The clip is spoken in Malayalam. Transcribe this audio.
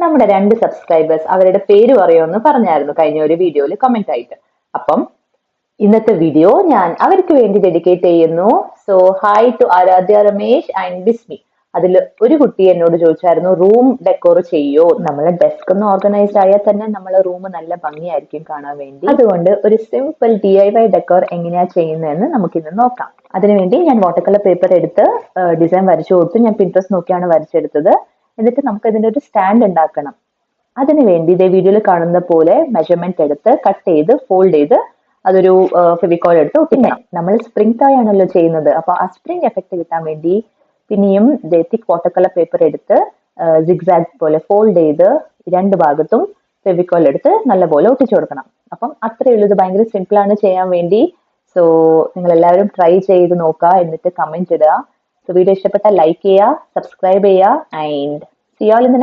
നമ്മുടെ 2 സബ്സ്ക്രൈബേഴ്സ് അവരുടെ പേര് പറയുമെന്ന് പറഞ്ഞായിരുന്നു കഴിഞ്ഞ ഒരു വീഡിയോയിൽ കമന്റ് ആയിട്ട്. അപ്പം ഇന്നത്തെ വീഡിയോ ഞാൻ അവർക്ക് വേണ്ടി ഡെഡിക്കേറ്റ് ചെയ്യുന്നു. So hi to Aradhya Ramesh and Bismi. അതിൽ ഒരു കുട്ടി എന്നോട് ചോദിച്ചായിരുന്നു റൂം ഡെക്കോർ ചെയ്യോ. നമ്മളെ ഡെസ്ക് ഒന്ന് ഓർഗനൈസ്ഡ് ആയാൽ തന്നെ നമ്മളെ റൂം നല്ല ഭംഗിയായിരിക്കും കാണാൻ വേണ്ടി. അതുകൊണ്ട് ഒരു സിമ്പിൾ DIY ഡെക്കോർ എങ്ങനെയാ ചെയ്യുന്നതെന്ന് നമുക്കിന്ന് നോക്കാം. അതിനുവേണ്ടി ഞാൻ വാട്ടർ കളർ പേപ്പർ എടുത്ത് ഡിസൈൻ വരച്ചു കൊടുത്തു. ഞാൻ പിൻട്രസ്റ്റ് നോക്കിയാണ് വരച്ചെടുത്തത്. എന്നിട്ട് നമുക്ക് ഇതിന്റെ ഒരു സ്റ്റാൻഡ് ഉണ്ടാക്കണം. അതിനുവേണ്ടി ഇതേ വീഡിയോയിൽ കാണുന്ന പോലെ മെഷർമെന്റ് എടുത്ത് കട്ട് ചെയ്ത് ഫോൾഡ് ചെയ്ത് അതൊരു ഫെവിക്കോൾ എടുത്ത് ഒട്ടിക്കണം. നമ്മൾ സ്പ്രിംഗ് ടോയ് ആണല്ലോ ചെയ്യുന്നത്. അപ്പൊ ആ സ്പ്രിംഗ് എഫക്ട് കിട്ടാൻ വേണ്ടി പിന്നെയും തിക് വാട്ടർ കളർ പേപ്പർ എടുത്ത് സിഗ്സാഗ് പോലെ ഫോൾഡ് ചെയ്ത് 2 ഭാഗത്തും ഫെവിക്കോൾ എടുത്ത് നല്ലപോലെ ഒട്ടിച്ചു കൊടുക്കണം. അപ്പം അത്രയേ ഉള്ളൂ. ഇത് ഭയങ്കര സിമ്പിൾ ആണ് ചെയ്യാൻ വേണ്ടി. സോ നിങ്ങൾ എല്ലാവരും ട്രൈ ചെയ്ത് നോക്കുക, എന്നിട്ട് കമന്റ് ഇടുക. സോ വീഡിയോ ഇഷ്ടപ്പെട്ടാൽ ലൈക്ക് ചെയ്യുക, സബ്സ്ക്രൈബ് ചെയ്യുക and see you all in the next